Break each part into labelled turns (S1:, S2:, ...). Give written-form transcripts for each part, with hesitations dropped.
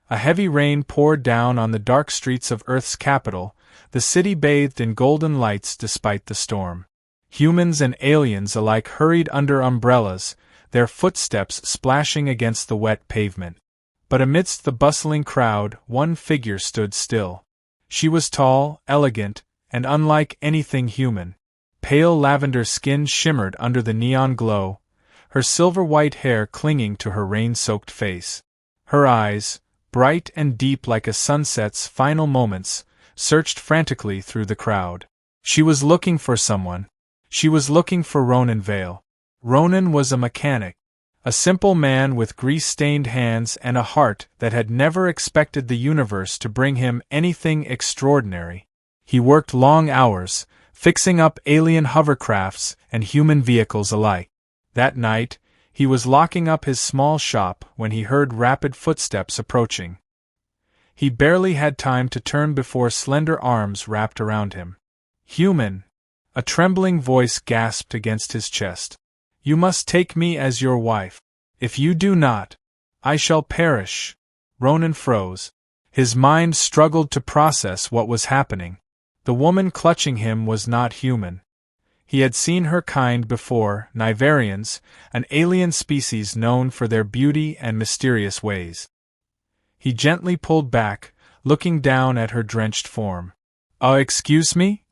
S1: A heavy rain poured down on the dark streets of Earth's capital, the city bathed in golden lights despite the storm. Humans and aliens alike hurried under umbrellas, their footsteps splashing against the wet pavement. But amidst the bustling crowd, one figure stood still. She was tall, elegant, and unlike anything human. Pale lavender skin shimmered under the neon glow, her silver-white hair clinging to her rain-soaked face. Her eyes, bright and deep like a sunset's final moments, searched frantically through the crowd. She was looking for someone. She was looking for Ronan Vale. Ronan was a mechanic, a simple man with grease-stained hands and a heart that had never expected the universe to bring him anything extraordinary. He worked long hours, fixing up alien hovercrafts and human vehicles alike. That night, he was locking up his small shop when he heard rapid footsteps approaching. He barely had time to turn before slender arms wrapped around him. "Human!" A trembling voice gasped against his chest. "You must take me as your wife. If you do not, I shall perish." Ronan froze. His mind struggled to process what was happening. The woman clutching him was not human. He had seen her kind before, Nivarians, an alien species known for their beauty and mysterious ways. He gently pulled back, looking down at her drenched form. Excuse me?"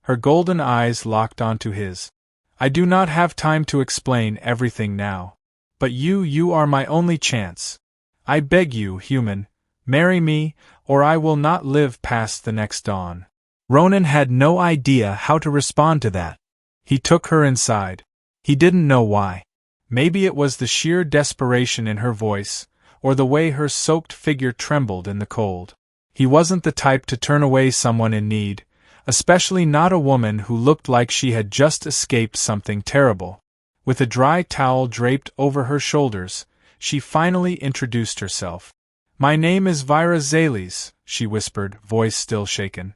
S1: Her golden eyes locked onto his. "I do not have time to explain everything now. But you are my only chance. I beg you, human, marry me, or I will not live past the next dawn." Ronan had no idea how to respond to that. He took her inside. He didn't know why. Maybe it was the sheer desperation in her voice, or the way her soaked figure trembled in the cold. He wasn't the type to turn away someone in need, especially not a woman who looked like she had just escaped something terrible. With a dry towel draped over her shoulders, she finally introduced herself. "My name is Vyra Zales," she whispered, voice still shaken.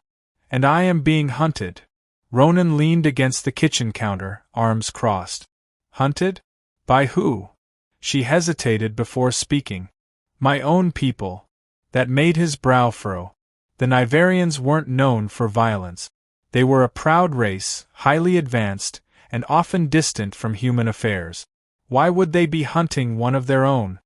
S1: "And I am being hunted." Ronan leaned against the kitchen counter, arms crossed. "Hunted? By who?" She hesitated before speaking. "My own people." That made his brow furrow. The Nivarians weren't known for violence. They were a proud race, highly advanced, and often distant from human affairs. Why would they be hunting one of their own?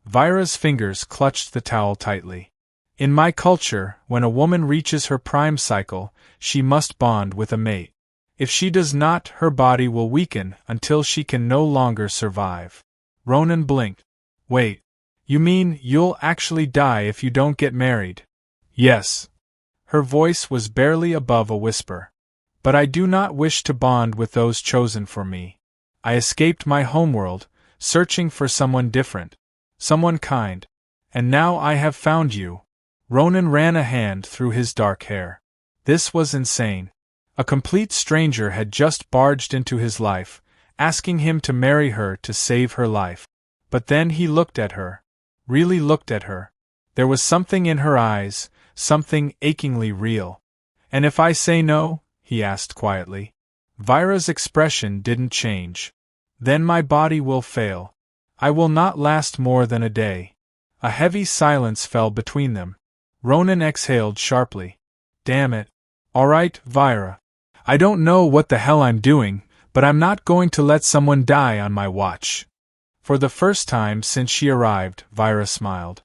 S1: Vyra's fingers clutched the towel tightly. "In my culture, when a woman reaches her prime cycle, she must bond with a mate. If she does not, her body will weaken until she can no longer survive." Ronan blinked. "Wait. You mean you'll actually die if you don't get married?" "Yes." Her voice was barely above a whisper. "But I do not wish to bond with those chosen for me. I escaped my homeworld, searching for someone different, someone kind. And now I have found you." Ronan ran a hand through his dark hair. This was insane. A complete stranger had just barged into his life, asking him to marry her to save her life. But then he looked at her. Really looked at her. There was something in her eyes, something achingly real. "And if I say no?" he asked quietly. Vyra's expression didn't change. "Then my body will fail. I will not last more than a day." A heavy silence fell between them. Ronan exhaled sharply. "Damn it. All right, Vyra. I don't know what the hell I'm doing, but I'm not going to let someone die on my watch." For the first time since she arrived, Vyra smiled.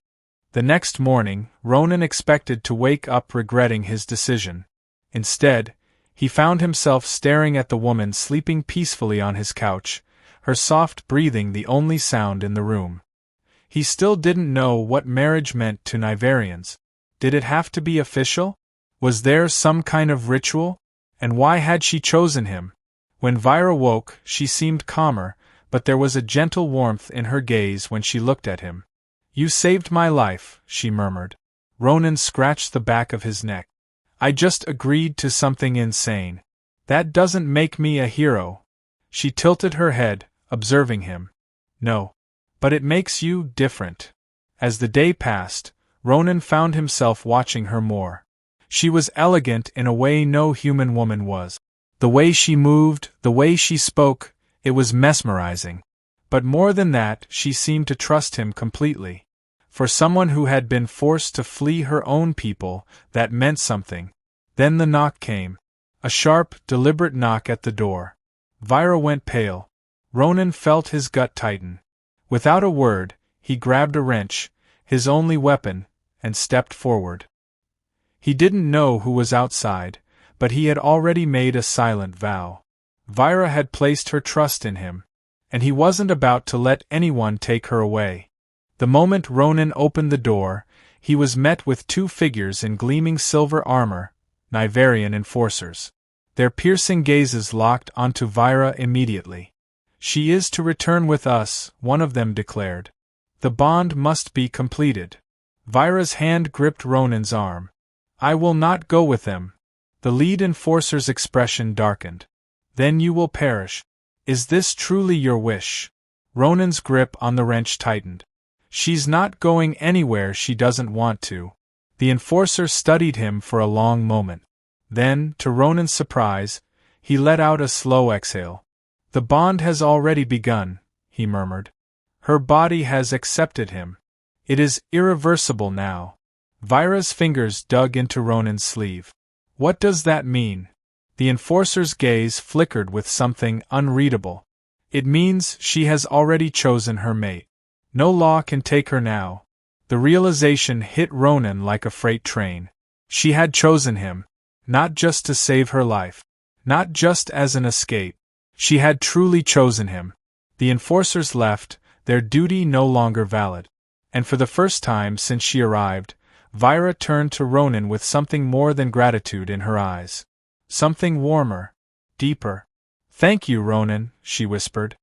S1: The next morning, Ronan expected to wake up regretting his decision. Instead, he found himself staring at the woman sleeping peacefully on his couch, her soft breathing the only sound in the room. He still didn't know what marriage meant to Nivarians. Did it have to be official? Was there some kind of ritual? And why had she chosen him? When Vyra woke, she seemed calmer, but there was a gentle warmth in her gaze when she looked at him. "You saved my life," she murmured. Ronan scratched the back of his neck. "I just agreed to something insane. That doesn't make me a hero." She tilted her head, observing him. "No. But it makes you different." As the day passed, Ronan found himself watching her more. She was elegant in a way no human woman was. The way she moved, the way she spoke, it was mesmerizing. But more than that, she seemed to trust him completely. For someone who had been forced to flee her own people, that meant something. Then the knock came. A sharp, deliberate knock at the door. Vira went pale. Ronan felt his gut tighten. Without a word, he grabbed a wrench, his only weapon, and stepped forward. He didn't know who was outside, but he had already made a silent vow. Vira had placed her trust in him, and he wasn't about to let anyone take her away. The moment Ronan opened the door, he was met with two figures in gleaming silver armor, Nivarian enforcers. Their piercing gazes locked onto Vira immediately. "She is to return with us," one of them declared. "The bond must be completed." Vira's hand gripped Ronan's arm. "I will not go with them." The lead enforcer's expression darkened. "Then you will perish. Is this truly your wish?" Ronan's grip on the wrench tightened. "She's not going anywhere she doesn't want to." The enforcer studied him for a long moment. Then, to Ronan's surprise, he let out a slow exhale. "The bond has already begun," he murmured. "Her body has accepted him. It is irreversible now." Vira's fingers dug into Ronan's sleeve. "What does that mean?" The enforcer's gaze flickered with something unreadable. "It means she has already chosen her mate. No law can take her now." The realization hit Ronan like a freight train. She had chosen him, not just to save her life, not just as an escape. She had truly chosen him. The enforcers left, their duty no longer valid. And for the first time since she arrived, Vira turned to Ronan with something more than gratitude in her eyes. Something warmer, deeper. "Thank you, Ronan," she whispered.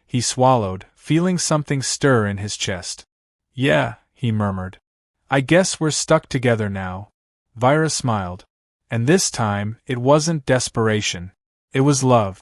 S1: He swallowed, feeling something stir in his chest. "Yeah," he murmured. "I guess we're stuck together now." Vira smiled. And this time, it wasn't desperation. It was love.